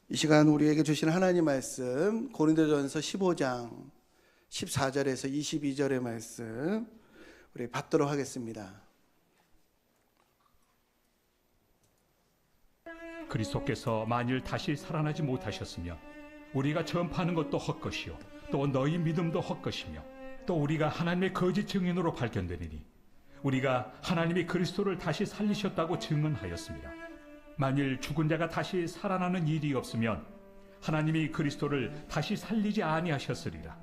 이 시간 우리에게 주신 하나님 말씀 고린도전서 15장 14절에서 22절의 말씀 우리 받도록 하겠습니다. 그리스도께서 만일 다시 살아나지 못하셨으면 우리가 전파하는 것도 헛것이요 또 너희 믿음도 헛것이며 또 우리가 하나님의 거짓 증인으로 발견되리니 우리가 하나님이 그리스도를 다시 살리셨다고 증언하였습니다. 만일 죽은 자가 다시 살아나는 일이 없으면 하나님이 그리스도를 다시 살리지 아니하셨으리라.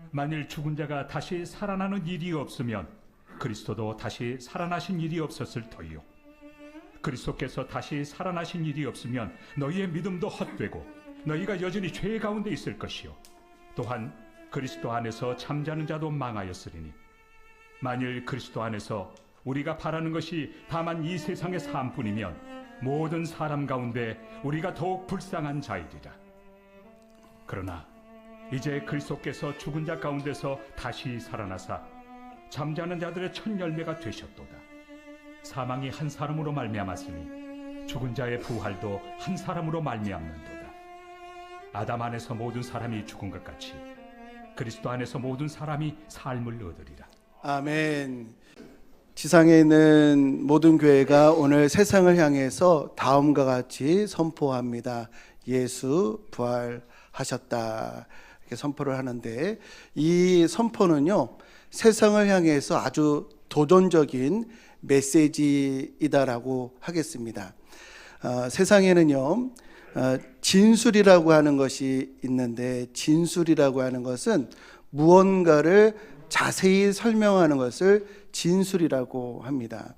만일 죽은 자가 다시 살아나는 일이 없으면 그리스도도 다시 살아나신 일이 없었을 터이요 그리스도께서 다시 살아나신 일이 없으면 너희의 믿음도 헛되고 너희가 여전히 죄 가운데 있을 것이요 또한 그리스도 안에서 잠자는 자도 망하였으리니 만일 그리스도 안에서 우리가 바라는 것이 다만 이 세상의 삶뿐이면 모든 사람 가운데 우리가 더욱 불쌍한 자이리라. 그러나 이제 그리스도께서 죽은 자 가운데서 다시 살아나사 잠자는 자들의 첫 열매가 되셨도다. 사망이 한 사람으로 말미암았으니 죽은 자의 부활도 한 사람으로 말미암는도다. 아담 안에서 모든 사람이 죽은 것 같이 그리스도 안에서 모든 사람이 삶을 얻으리라. 아멘. 지상에 있는 모든 교회가 오늘 세상을 향해서 다음과 같이 선포합니다. 예수 부활하셨다. 이렇게 선포를 하는데 이 선포는요, 세상을 향해서 아주 도전적인 메시지이다라고 하겠습니다. 세상에는요, 진술이라고 하는 것이 있는데, 진술이라고 하는 것은 무언가를 자세히 설명하는 것을 진술이라고 합니다.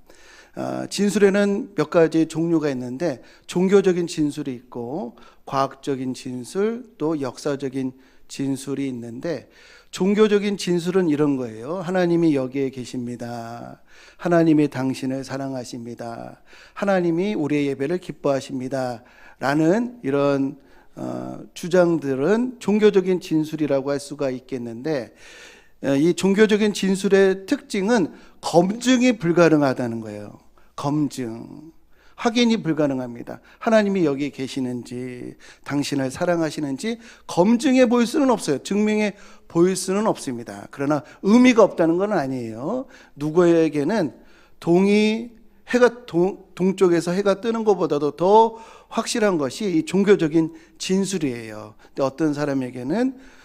진술에는 몇 가지 종류가 있는데 종교적인 진술이 있고 과학적인 진술, 또 역사적인 진술이 있는데, 종교적인 진술은 이런 거예요. 하나님이 여기에 계십니다. 하나님이 당신을 사랑하십니다. 하나님이 우리의 예배를 기뻐하십니다. 라는 이런 주장들은 종교적인 진술이라고 할 수가 있겠는데, 이 종교적인 진술의 특징은 검증이 불가능하다는 거예요. 검증. 확인이 불가능합니다. 하나님이 여기 계시는지, 당신을 사랑하시는지 검증해 보일 수는 없어요. 증명해 보일 수는 없습니다. 그러나 의미가 없다는 건 아니에요. 누구에게는 해가 동쪽에서 해가 뜨는 것보다도 더 확실한 것이 이 종교적인 진술이에요. 근데 어떤 사람에게는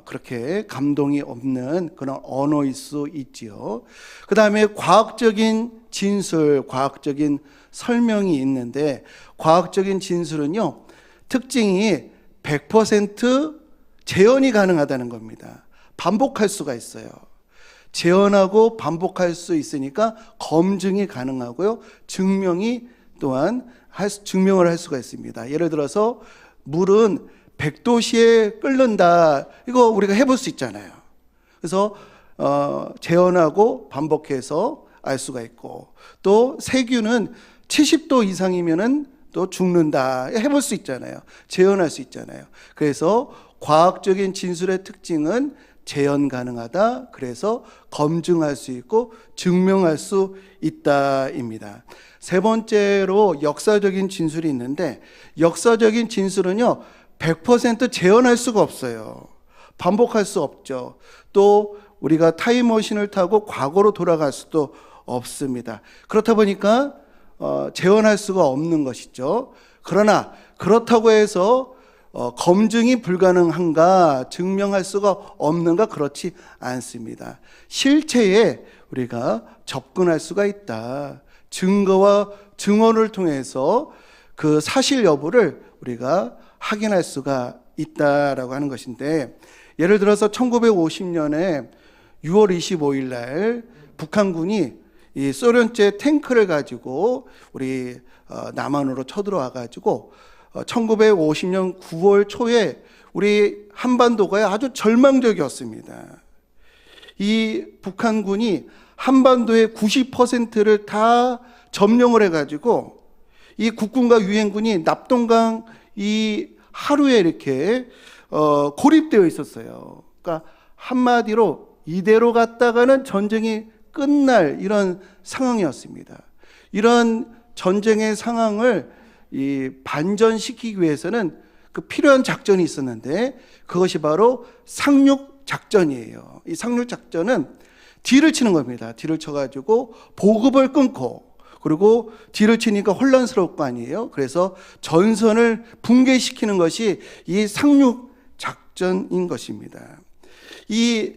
그렇게 감동이 없는 그런 언어일 수 있지요. 그 다음에 과학적인 진술, 과학적인 설명이 있는데, 과학적인 진술은요, 특징이 100% 재현이 가능하다는 겁니다. 반복할 수가 있어요. 재현하고 반복할 수 있으니까 검증이 가능하고요, 증명을 할 수가 있습니다. 예를 들어서 물은 100도씨에 끓는다, 이거 우리가 해볼 수 있잖아요. 그래서 재현하고 반복해서 알 수가 있고, 또 세균은 70도 이상이면은 또 죽는다, 해볼 수 있잖아요. 재현할 수 있잖아요. 그래서 과학적인 진술의 특징은 재현 가능하다, 그래서 검증할 수 있고 증명할 수 있다입니다. 세 번째로 역사적인 진술이 있는데, 역사적인 진술은요 100% 재현할 수가 없어요. 반복할 수 없죠. 또 우리가 타임머신을 타고 과거로 돌아갈 수도 없습니다. 그렇다 보니까 재현할 수가 없는 것이죠. 그러나 그렇다고 해서 검증이 불가능한가, 증명할 수가 없는가, 그렇지 않습니다. 실체에 우리가 접근할 수가 있다. 증거와 증언을 통해서 그 사실 여부를 우리가 확인할 수가 있다라고 하는 것인데, 예를 들어서 1950년에 6월 25일 날 북한군이 이 소련제 탱크를 가지고 우리 남한으로 쳐들어와 가지고 1950년 9월 초에 우리 한반도가 아주 절망적이었습니다. 이 북한군이 한반도의 90%를 다 점령을 해가지고 이 국군과 유엔군이 납동강 이 하루에 이렇게 고립되어 있었어요. 그러니까 한마디로 이대로 갔다가는 전쟁이 끝날 이런 상황이었습니다. 이런 전쟁의 상황을 반전시키기 위해서는 그 필요한 작전이 있었는데 그것이 바로 상륙 작전이에요. 이 상륙 작전은 뒤를 치는 겁니다. 뒤를 쳐가지고 보급을 끊고, 그리고 뒤를 치니까 혼란스러울 거 아니에요. 그래서 전선을 붕괴시키는 것이 이 상륙 작전인 것입니다. 이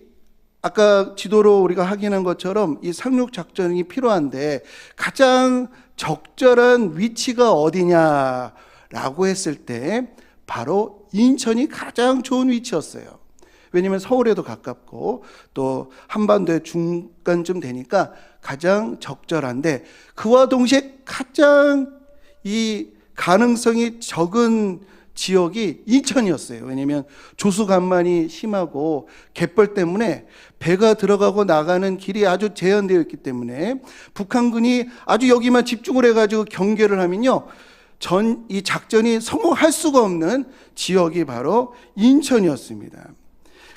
아까 지도로 우리가 확인한 것처럼 이 상륙 작전이 필요한데 가장 적절한 위치가 어디냐라고 했을 때 바로 인천이 가장 좋은 위치였어요. 왜냐하면 서울에도 가깝고 또 한반도의 중간쯤 되니까 가장 적절한데, 그와 동시에 가장 이 가능성이 적은 지역이 인천이었어요. 왜냐하면 조수간만이 심하고 갯벌 때문에 배가 들어가고 나가는 길이 아주 제한되어 있기 때문에 북한군이 아주 여기만 집중을 해가지고 경계를 하면요, 이 작전이 성공할 수가 없는 지역이 바로 인천이었습니다.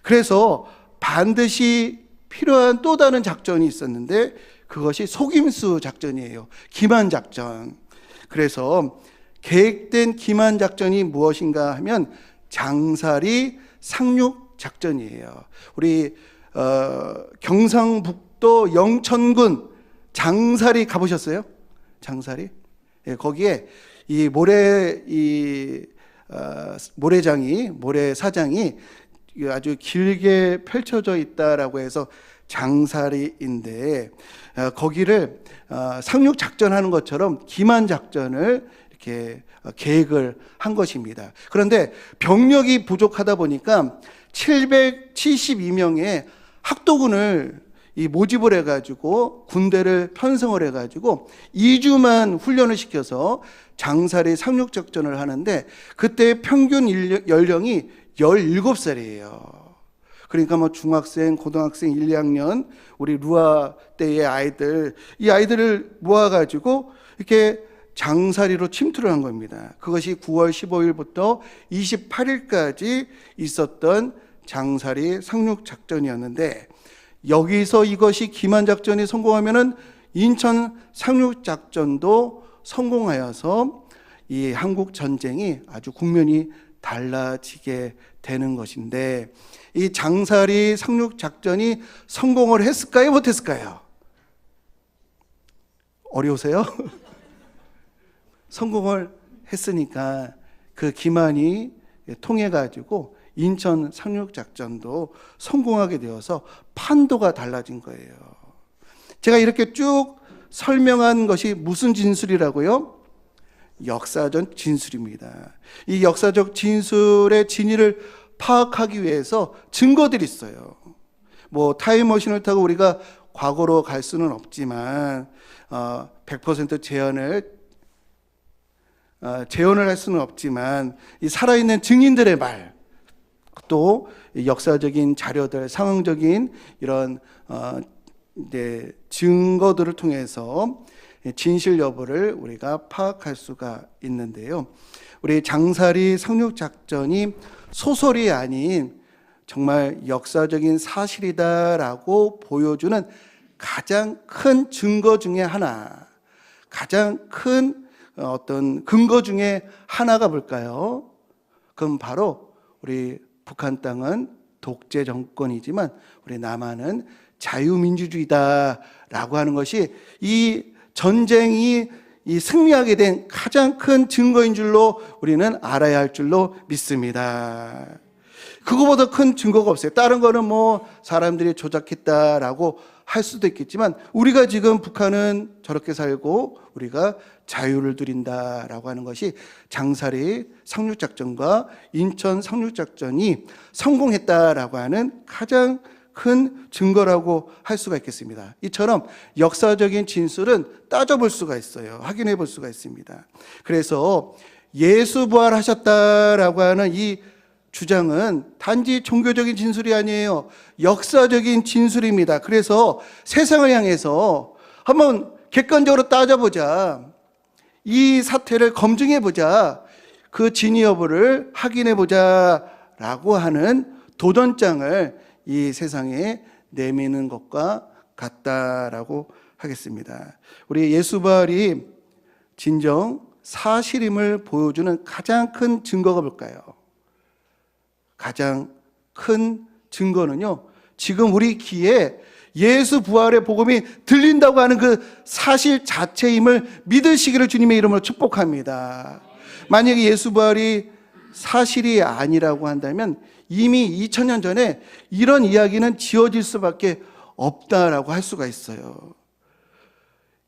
그래서 반드시 필요한 또 다른 작전이 있었는데 그것이 속임수 작전이에요. 기만 작전. 그래서 계획된 기만 작전이 무엇인가 하면 장사리 상륙 작전이에요. 우리 경상북도 영천군 장사리 가보셨어요? 장사리? 예, 거기에 이 모래사장이 아주 길게 펼쳐져 있다라고 해서 장사리인데, 거기를 상륙 작전하는 것처럼 기만 작전을 이렇게 계획을 한 것입니다. 그런데 병력이 부족하다 보니까 772명의 학도군을 모집을 해가지고 군대를 편성을 해가지고 2주만 훈련을 시켜서 장사리 상륙 작전을 하는데, 그때 평균 연령이 17살이에요. 그러니까 뭐 중학생, 고등학생 1, 2학년 우리 루아 때의 아이들, 이 아이들을 모아가지고 이렇게 장사리로 침투를 한 겁니다. 그것이 9월 15일부터 28일까지 있었던 장사리 상륙 작전이었는데, 여기서 이것이 기만 작전이 성공하면은 인천 상륙 작전도 성공하여서 이 한국 전쟁이 아주 국면이 달라지게 되는 것인데, 이 장사리 상륙 작전이 성공을 했을까요? 못했을까요? 어려우세요? 성공을 했으니까 그 기만이 통해 가지고 인천 상륙 작전도 성공하게 되어서 판도가 달라진 거예요. 제가 이렇게 쭉 설명한 것이 무슨 진술이라고요? 역사적 진술입니다. 이 역사적 진술의 진위를 파악하기 위해서 증거들이 있어요. 뭐 타임머신을 타고 우리가 과거로 갈 수는 없지만 100% 재현을 할 수는 없지만 이 살아있는 증인들의 말, 또 역사적인 자료들, 상황적인 이런 증거들을 통해서 진실 여부를 우리가 파악할 수가 있는데요. 우리 장사리 상륙 작전이 소설이 아닌 정말 역사적인 사실이다라고 보여주는 가장 큰 증거 중에 하나, 가장 큰 어떤 근거 중에 하나가 뭘까요? 그럼 바로 우리 북한 땅은 독재 정권이지만 우리 남한은 자유민주주의다라고 하는 것이 이 전쟁이 승리하게 된 가장 큰 증거인 줄로 우리는 알아야 할 줄로 믿습니다. 그거보다 큰 증거가 없어요. 다른 거는 뭐 사람들이 조작했다라고 할 수도 있겠지만, 우리가 지금 북한은 저렇게 살고 우리가 자유를 누린다라고 하는 것이 장사리 상륙작전과 인천 상륙작전이 성공했다라고 하는 가장 큰 증거라고 할 수가 있겠습니다. 이처럼 역사적인 진술은 따져볼 수가 있어요. 확인해 볼 수가 있습니다. 그래서 예수 부활하셨다라고 하는 이 주장은 단지 종교적인 진술이 아니에요. 역사적인 진술입니다. 그래서 세상을 향해서 한번 객관적으로 따져보자. 이 사태를 검증해보자. 그 진위 여부를 확인해보자 라고 하는 도전장을 이 세상에 내미는 것과 같다라고 하겠습니다. 우리 예수 부활이 진정 사실임을 보여주는 가장 큰 증거가 뭘까요? 가장 큰 증거는요, 지금 우리 귀에 예수 부활의 복음이 들린다고 하는 그 사실 자체임을 믿으시기를 주님의 이름으로 축복합니다. 만약에 예수 부활이 사실이 아니라고 한다면 이미 2000년 전에 이런 이야기는 지어질 수밖에 없다라고 할 수가 있어요.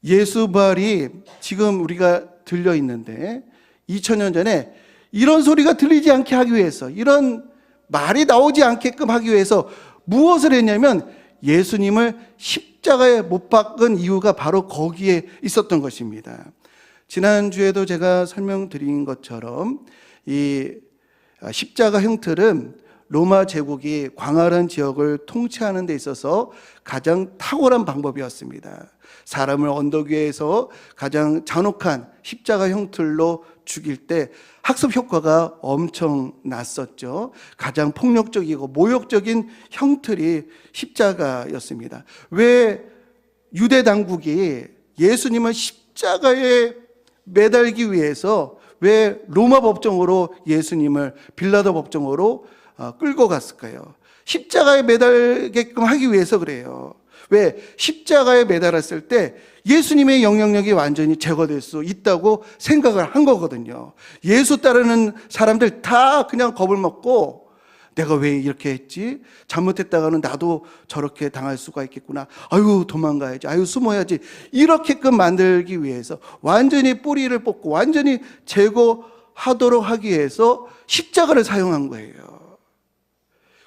예수 부활이 지금 우리가 들려 있는데 2000년 전에 이런 소리가 들리지 않게 하기 위해서, 이런 말이 나오지 않게끔 하기 위해서 무엇을 했냐면 예수님을 십자가에 못 박은 이유가 바로 거기에 있었던 것입니다. 지난주에도 제가 설명드린 것처럼 이 십자가 형틀은 로마 제국이 광활한 지역을 통치하는 데 있어서 가장 탁월한 방법이었습니다. 사람을 언덕 위에서 가장 잔혹한 십자가 형틀로 죽일 때 학습 효과가 엄청 났었죠. 가장 폭력적이고 모욕적인 형틀이 십자가였습니다. 왜 유대 당국이 예수님을 십자가에 매달기 위해서 왜 로마 법정으로 예수님을 빌라도 법정으로 끌고 갔을까요? 십자가에 매달게끔 하기 위해서 그래요. 왜? 십자가에 매달았을 때 예수님의 영향력이 완전히 제거될 수 있다고 생각을 한 거거든요. 예수 따르는 사람들 다 그냥 겁을 먹고 내가 왜 이렇게 했지? 잘못했다가는 나도 저렇게 당할 수가 있겠구나. 아유, 도망가야지. 아유, 숨어야지. 이렇게끔 만들기 위해서 완전히 뿌리를 뽑고 완전히 제거하도록 하기 위해서 십자가를 사용한 거예요.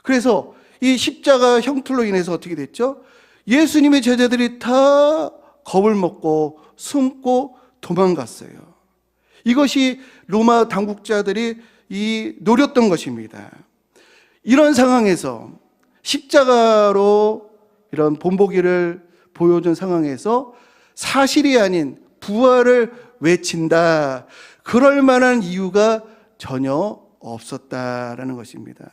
그래서 이 십자가 형틀로 인해서 어떻게 됐죠? 예수님의 제자들이 다 겁을 먹고 숨고 도망갔어요. 이것이 로마 당국자들이 노렸던 것입니다. 이런 상황에서 십자가로 이런 본보기를 보여준 상황에서 사실이 아닌 부활을 외친다. 그럴 만한 이유가 전혀 없었다라는 것입니다.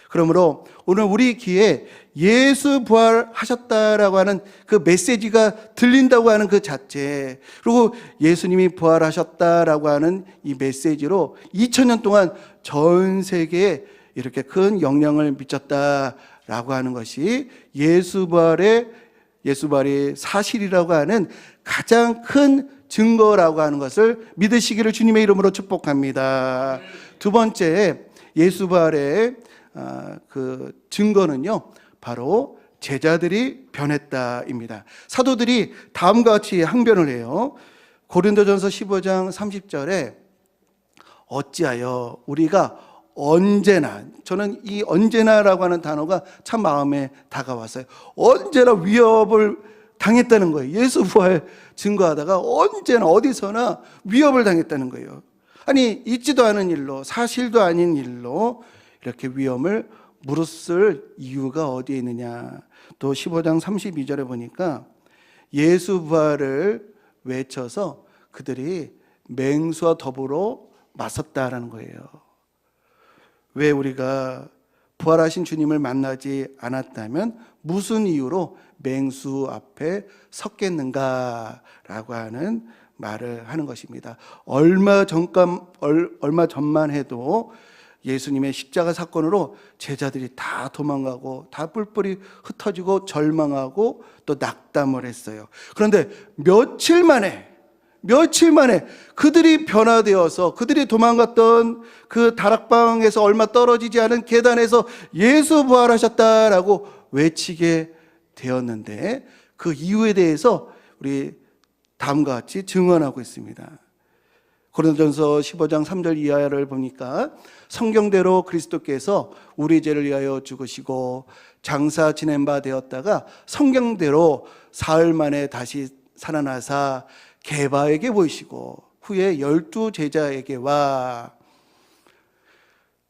그러므로 오늘 우리 귀에 예수 부활하셨다라고 하는 그 메시지가 들린다고 하는 그 자체, 그리고 예수님이 부활하셨다라고 하는 이 메시지로 2000년 동안 전 세계에 이렇게 큰 영향을 미쳤다라고 하는 것이 예수 부활이 사실이라고 하는 가장 큰 증거라고 하는 것을 믿으시기를 주님의 이름으로 축복합니다. 두 번째, 예수 부활의 그 증거는요, 바로 제자들이 변했다입니다. 사도들이 다음과 같이 항변을 해요. 고린도전서 15장 30절에 어찌하여 우리가 언제나, 저는 이 언제나라고 하는 단어가 참 마음에 다가왔어요. 언제나 위협을 당했다는 거예요. 예수 부활 증거하다가 언제나 어디서나 위협을 당했다는 거예요. 아니, 있지도 않은 일로, 사실도 아닌 일로 이렇게 위험을 무릅쓸 이유가 어디에 있느냐. 또 15장 32절에 보니까 예수 부활을 외쳐서 그들이 맹수와 더불어 맞섰다라는 거예요. 왜 우리가 부활하신 주님을 만나지 않았다면 무슨 이유로 맹수 앞에 섰겠는가라고 하는 말을 하는 것입니다. 얼마 전만 해도 예수님의 십자가 사건으로 제자들이 다 도망가고 다 뿔뿔이 흩어지고 절망하고 또 낙담을 했어요. 그런데 며칠 만에 그들이 변화되어서 그들이 도망갔던 그 다락방에서 얼마 떨어지지 않은 계단에서 예수 부활하셨다라고 외치게 되었는데, 그 이유에 대해서 우리 다음과 같이 증언하고 있습니다. 고린도전서 15장 3절 이하를 보니까 성경대로 그리스도께서 우리 죄를 위하여 죽으시고 장사 지낸 바 되었다가 성경대로 사흘 만에 다시 살아나사 게바에게 보이시고 후에 12 제자에게와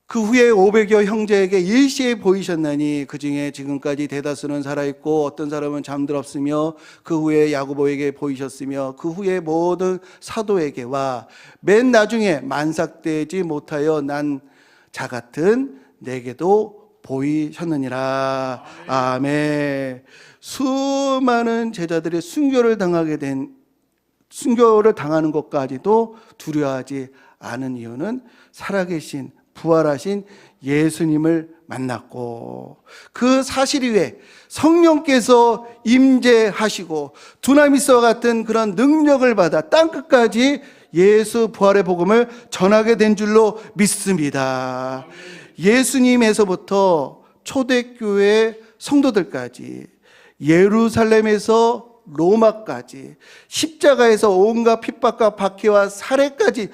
그 후에 500여 형제에게 일시에 보이셨나니 그 중에 지금까지 대다수는 살아있고 어떤 사람은 잠들었으며 그 후에 야고보에게 보이셨으며 그 후에 모든 사도에게와 맨 나중에 만삭되지 못하여 난 자 같은 내게도 보이셨느니라. 아멘. 수많은 제자들이 순교를 당하게 된 순교를 당하는 것까지도 두려워하지 않은 이유는 살아계신 부활하신 예수님을 만났고, 그 사실 위에 성령께서 임재하시고 두나미스와 같은 그런 능력을 받아 땅끝까지 예수 부활의 복음을 전하게 된 줄로 믿습니다. 예수님에서부터 초대교회 성도들까지, 예루살렘에서 로마까지, 십자가에서 온갖 핍박과 박해와 살해까지,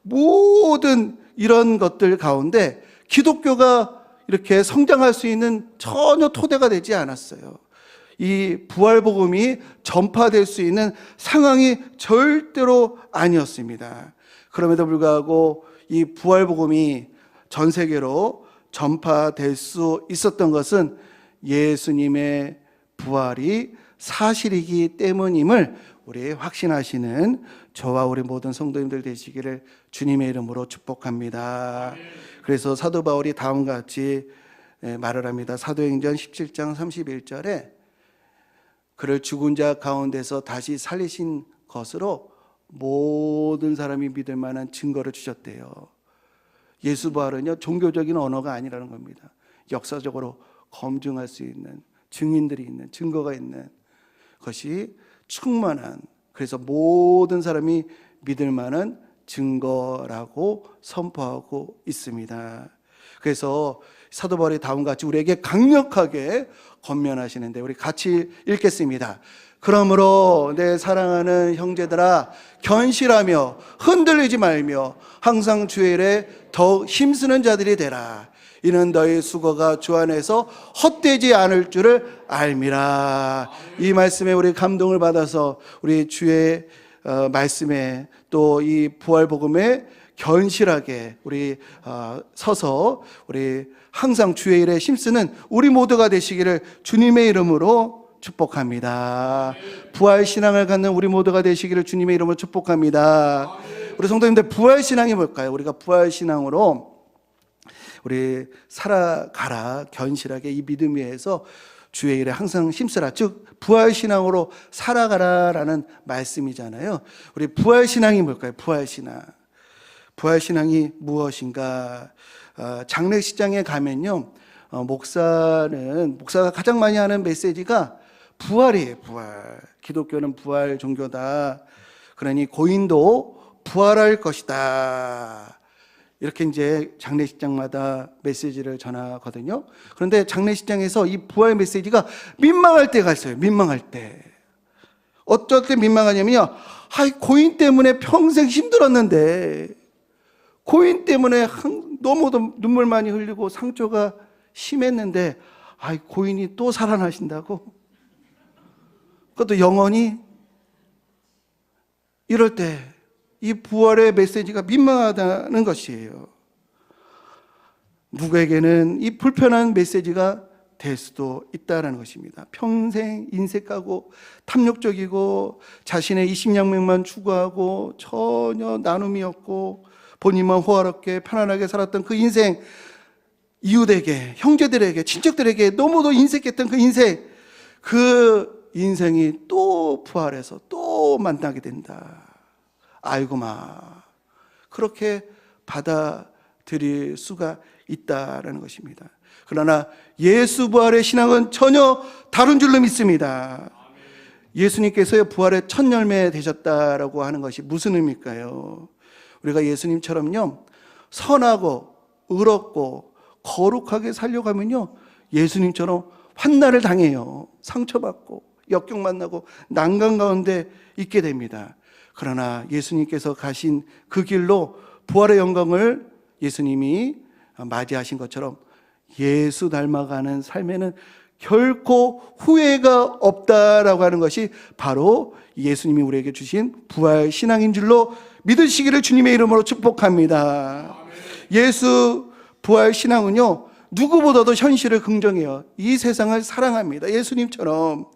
모든 이런 것들 가운데 기독교가 이렇게 성장할 수 있는 전혀 토대가 되지 않았어요. 이 부활복음이 전파될 수 있는 상황이 절대로 아니었습니다. 그럼에도 불구하고 이 부활복음이 전 세계로 전파될 수 있었던 것은 예수님의 부활이 사실이기 때문임을 우리 확신하시는 저와 우리 모든 성도님들 되시기를 주님의 이름으로 축복합니다. 그래서 사도 바울이 다음과 같이 말을 합니다. 사도행전 17장 31절에 그를 죽은 자 가운데서 다시 살리신 것으로 모든 사람이 믿을 만한 증거를 주셨대요. 예수 부활은요, 종교적인 언어가 아니라는 겁니다. 역사적으로 검증할 수 있는 증인들이 있는, 증거가 있는 것이 충만한, 그래서 모든 사람이 믿을 만한 증거라고 선포하고 있습니다. 그래서 사도 바울이 다음과 같이 우리에게 강력하게 권면하시는데 우리 같이 읽겠습니다. 그러므로 내 사랑하는 형제들아, 견실하며 흔들리지 말며 항상 주의 일에 더욱 힘쓰는 자들이 되라. 이는 너희 수고가 주 안에서 헛되지 않을 줄을 알미라. 이 말씀에 우리 감동을 받아서 우리 주의 말씀에 또 이 부활복음에 견실하게 우리 서서 우리 항상 주의 일에 힘쓰는 우리 모두가 되시기를 주님의 이름으로 축복합니다. 부활신앙을 갖는 우리 모두가 되시기를 주님의 이름으로 축복합니다. 우리 성도님들, 부활신앙이 뭘까요? 우리가 부활신앙으로 우리 살아가라, 견실하게 이 믿음 위에서 주의 일에 항상 힘쓰라, 즉 부활신앙으로 살아가라라는 말씀이잖아요. 우리 부활신앙이 뭘까요? 부활신앙이 무엇인가? 장례식장에 가면요, 목사가 가장 많이 하는 메시지가 부활이에요. 부활. 기독교는 부활 종교다. 그러니 고인도 부활할 것이다. 이렇게 이제 장례식장마다 메시지를 전하거든요. 그런데 장례식장에서 이 부활 메시지가 민망할 때가 있어요. 민망할 때. 어쩔 때 민망하냐면요, 고인 때문에 평생 힘들었는데, 고인 때문에 너무 눈물 많이 흘리고 상처가 심했는데, 고인이 또 살아나신다고? 그것도 영원히? 이럴 때 이 부활의 메시지가 민망하다는 것이에요. 누구에게는 이 불편한 메시지가 될 수도 있다는 것입니다. 평생 인색하고 탐욕적이고 자신의 이식양명만 추구하고 전혀 나눔이 없고 본인만 호화롭게 편안하게 살았던 그 인생, 이웃에게, 형제들에게, 친척들에게 너무도 인색했던 그 인생이 또 부활해서 또 만나게 된다. 아이고 그렇게 받아들일 수가 있다라는 것입니다. 그러나 예수 부활의 신앙은 전혀 다른 줄로 믿습니다. 예수님께서의 부활의 첫 열매 되셨다라고 하는 것이 무슨 의미일까요? 우리가 예수님처럼요, 선하고 의롭고 거룩하게 살려가면요, 예수님처럼 환난을 당해요. 상처받고 역경 만나고 난간 가운데 있게 됩니다. 그러나 예수님께서 가신 그 길로 부활의 영광을 예수님이 맞이하신 것처럼 예수 닮아가는 삶에는 결코 후회가 없다라고 하는 것이 바로 예수님이 우리에게 주신 부활 신앙인 줄로 믿으시기를 주님의 이름으로 축복합니다. 예수 부활 신앙은요, 누구보다도 현실을 긍정해요. 이 세상을 사랑합니다. 예수님처럼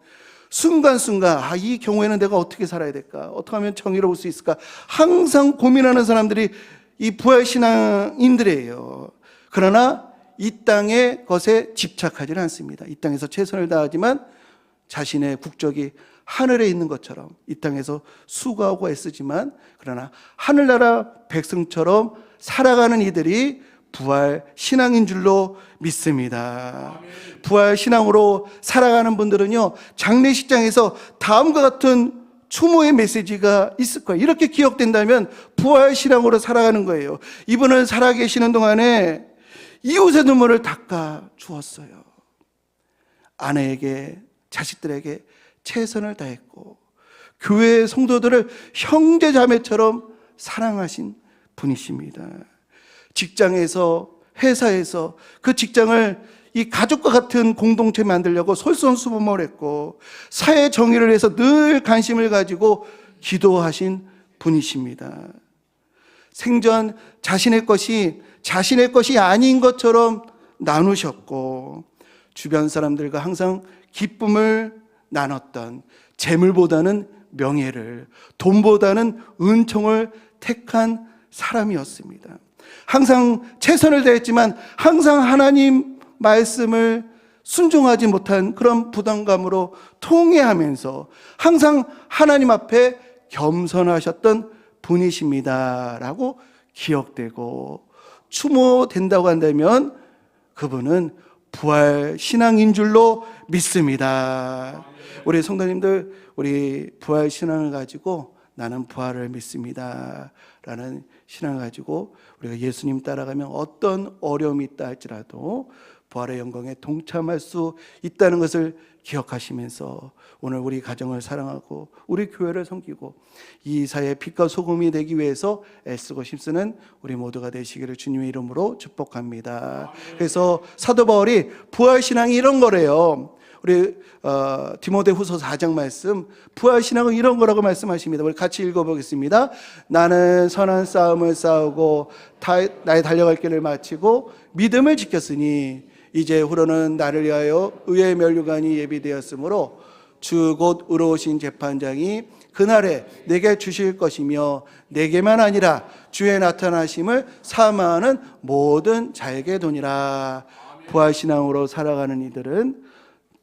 순간순간 이 경우에는 내가 어떻게 살아야 될까? 어떻게 하면 정의로울 수 있을까? 항상 고민하는 사람들이 이 부활 신앙인들이에요. 그러나 이 땅의 것에 집착하지는 않습니다. 이 땅에서 최선을 다하지만 자신의 국적이 하늘에 있는 것처럼 이 땅에서 수고하고 애쓰지만 그러나 하늘나라 백성처럼 살아가는 이들이 부활 신앙인 줄로 믿습니다. 부활 신앙으로 살아가는 분들은요, 장례식장에서 다음과 같은 추모의 메시지가 있을 거예요. 이렇게 기억된다면 부활 신앙으로 살아가는 거예요. 이분은 살아계시는 동안에 이웃의 눈물을 닦아 주었어요. 아내에게, 자식들에게 최선을 다했고 교회의 성도들을 형제 자매처럼 사랑하신 분이십니다. 직장에서, 회사에서 그 직장을 이 가족과 같은 공동체 만들려고 솔선수범을 했고 사회 정의를 위해서 늘 관심을 가지고 기도하신 분이십니다. 생전 자신의 것이 아닌 것처럼 나누셨고 주변 사람들과 항상 기쁨을 나눴던, 재물보다는 명예를, 돈보다는 은총을 택한 사람이었습니다. 항상 최선을 다했지만 항상 하나님 말씀을 순종하지 못한 그런 부담감으로 통회하면서 항상 하나님 앞에 겸손하셨던 분이십니다라고 기억되고 추모된다고 한다면 그분은 부활 신앙인 줄로 믿습니다. 우리 성도님들, 우리 부활 신앙을 가지고 나는 부활을 믿습니다 라는 신앙을 가지고 우리가 예수님 따라가면 어떤 어려움이 있다 할지라도 부활의 영광에 동참할 수 있다는 것을 기억하시면서 오늘 우리 가정을 사랑하고 우리 교회를 섬기고 이 사회의 빛과 소금이 되기 위해서 애쓰고 힘쓰는 우리 모두가 되시기를 주님의 이름으로 축복합니다. 그래서 사도 바울이 부활신앙이 이런 거래요. 우리 디모데후서 4장 말씀, 부활신앙은 이런 거라고 말씀하십니다. 우리 같이 읽어보겠습니다. 나는 선한 싸움을 싸우고 나의 달려갈 길을 마치고 믿음을 지켰으니 이제 후로는 나를 위하여 의의 면류관이 예비되었으므로 주 곧 의로우신 재판장이 그날에 내게 주실 것이며 내게만 아니라 주의 나타나심을 사모하는 모든 자에게 도니라. 부활신앙으로 살아가는 이들은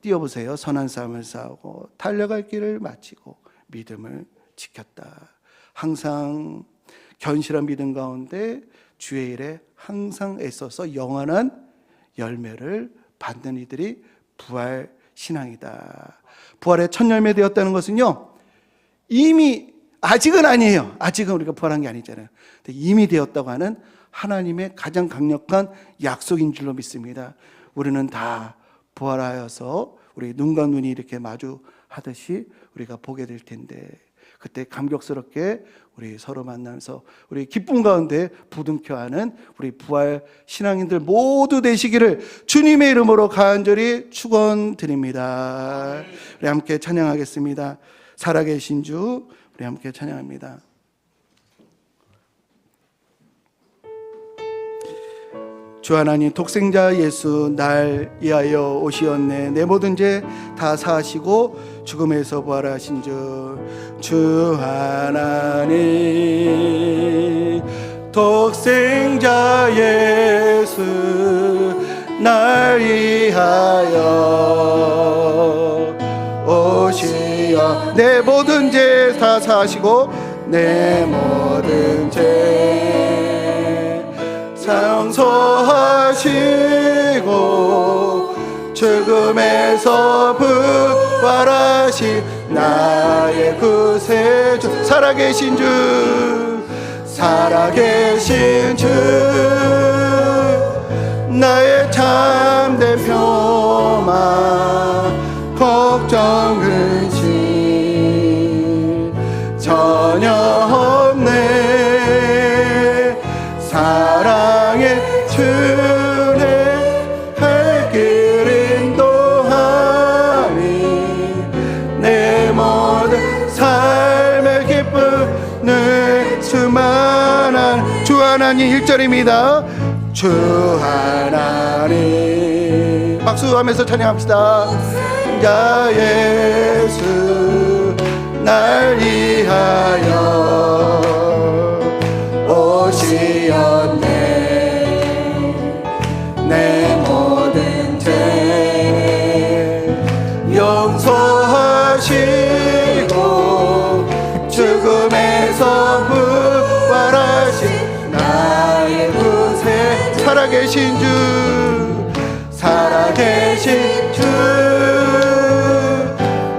띄워보세요. 선한 싸움을 싸우고 달려갈 길을 마치고 믿음을 지켰다. 항상 견실한 믿음 가운데 주의 일에 항상 애써서 영원한 열매를 받는 이들이 부활 신앙이다. 부활의 첫 열매 되었다는 것은요, 이미 아직은 아니에요. 아직은 우리가 부활한 게 아니잖아요. 근데 이미 되었다고 하는 하나님의 가장 강력한 약속인 줄로 믿습니다. 우리는 다 부활하여서 우리 눈과 눈이 이렇게 마주하듯이 우리가 보게 될 텐데 그때 감격스럽게 우리 서로 만나면서 우리 기쁨 가운데 부둥켜 하는 우리 부활 신앙인들 모두 되시기를 주님의 이름으로 간절히 축원드립니다. 우리 함께 찬양하겠습니다. 살아계신 주, 우리 함께 찬양합니다. 주 하나님, 독생자 예수 날 위하여 오시었네. 내 모든 죄 다 사하시고 죽음에서 부활하신 주 하나님, 독생자 예수 날 위하여 오시어 내 모든 죄 다 사하시고 내 모든 죄 상소하시고 죽음에서 부활하신 나의 구세주, 살아계신 주 나의 참된 평화 걱정 근심 전혀 없네. 사랑의 주내 할 길 인도하니 내 모든 삶의 기쁨을 수만한 주 하나님. 1절입니다. 주 하나님, 박수하면서 찬양합시다. 자 예수 날 위하여 오시었네. 내 모든 죄 용서 살아계신 주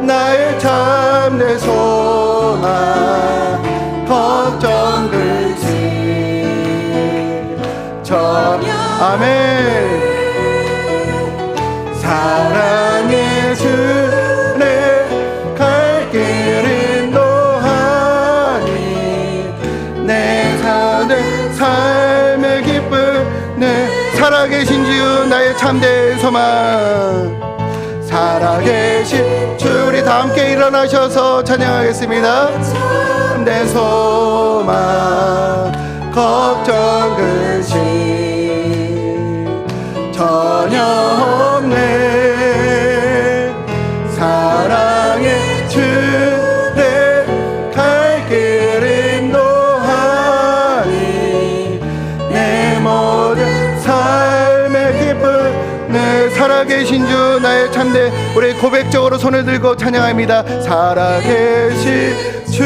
나의 참된 소망 걱정 근심 전혀 아멘. 사랑의 주 내 갈 길 인도하니 내 사는 삶의 기쁨 내 살아계신 주 나의 참된 소망 살아계신 주 우리 다 함께 일어나셔서 찬양하겠습니다. 참된 소망 걱정 근심 전혀 없네 사랑의 주 내 갈 길 인도하니 내 모든 삶의 기쁨 내 살아계신 주 나의 참된 우리 고백적으로 손을 들고 찬양합니다. 살아계신 주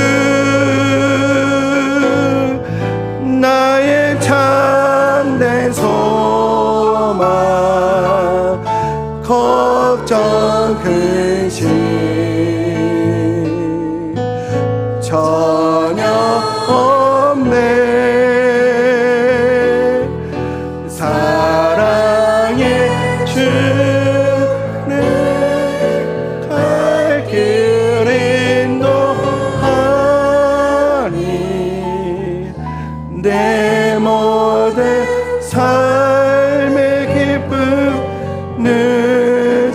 나의 참된 소망 걱정 근심 전혀 없네 사랑의 주 내 갈 길 인도하니 내 모든 삶의 기쁨 늘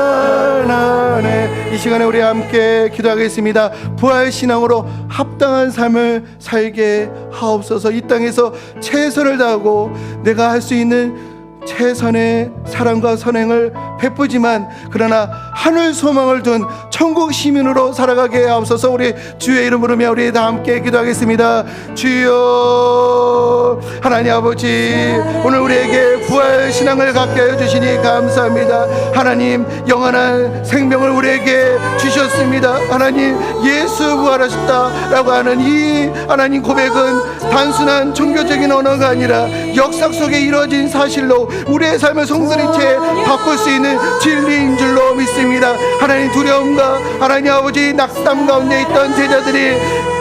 충만하네. 이 시간에 우리 함께 기도하겠습니다. 부활신앙으로 합당한 삶을 살게 하옵소서. 이 땅에서 최선을 다하고 내가 할 수 있는 최선의 사랑과 선행을 베푸지만 그러나 하늘 소망을 둔 천국 시민으로 살아가게 하옵소서. 우리 주의 이름 부르며 우리 다 함께 기도하겠습니다. 주여 하나님 아버지 오늘 우리에게 부활 신앙을 갖게 해주시니 감사합니다. 하나님 영원한 생명을 우리에게 주셨습니다. 하나님 예수 부활하셨다라고 하는 이 하나님 고백은 단순한 종교적인 언어가 아니라 역사 속에 이루어진 사실로 우리의 삶을 송두리째 바꿀 수 있는 진리인 줄로 믿습니다. 하나님 두려움과 하나님 아버지 낙담 가운데 있던 제자들이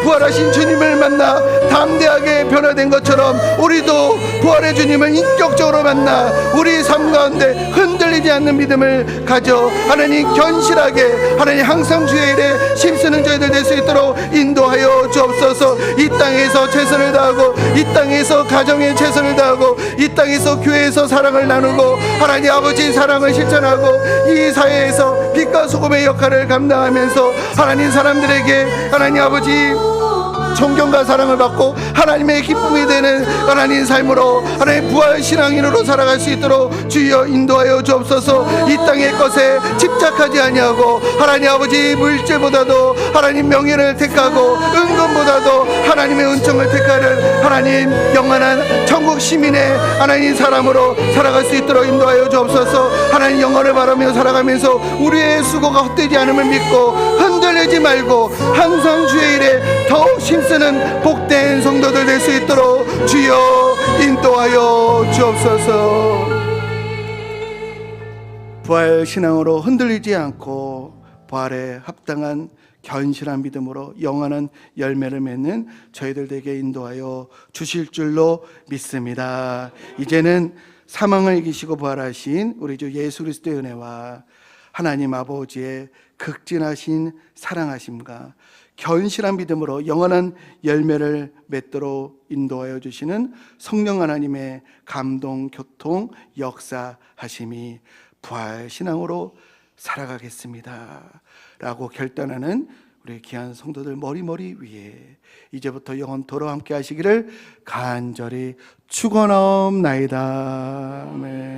부활하신 주님을 만나 담대하게 변화된 것처럼 우리도 부활의 주님을 인격적으로 만나 우리 삶 가운데 흔들리지 않는 믿음을 가져 하나님 견실하게 하나님 항상 주의 일에 힘쓰는 저희들 될 수 있도록 인도하여 주옵소서. 이 땅에서 최선을 다하고 이 땅에서 가정에 최선을 다하고 이 땅에서 교회에서 사랑을 나누고 하나님 아버지 사랑을 실천하고 이 사회에서 빛과 소금의 역할을 감당하면서 하나님 사람들에게 하나님 아버지 존경과 사랑을 받고 하나님의 기쁨이 되는 하나님 삶으로 하나님 부활 신앙인으로 살아갈 수 있도록 주여 인도하여 주옵소서. 이 땅의 것에 집착하지 아니하고 하나님 아버지 물질보다도 하나님 명예를 택하고 은금보다도 하나님의 은총을 택하는 하나님 영원한 천국 시민의 하나님 사람으로 살아갈 수 있도록 인도하여 주옵소서. 하나님 영원을 바라며 살아가면서 우리의 수고가 헛되지 않음을 믿고 흔들리지 말고 항상 주의 일에 더욱 힘쓰는 복된 성도들 될 수 있도록 주여 인도하여 주옵소서. 부활 신앙으로 흔들리지 않고 부활에 합당한 견실한 믿음으로 영원한 열매를 맺는 저희들에게 인도하여 주실 줄로 믿습니다. 이제는 사망을 이기시고 부활하신 우리 주 예수 그리스도의 은혜와 하나님 아버지의 극진하신 사랑하심과 견실한 믿음으로 영원한 열매를 맺도록 인도하여 주시는 성령 하나님의 감동, 교통, 역사하심이 부활 신앙으로 살아가겠습니다 라고 결단하는 우리 귀한 성도들 머리머리 위에 이제부터 영원토록 함께 하시기를 간절히 축원하옵나이다. 아멘.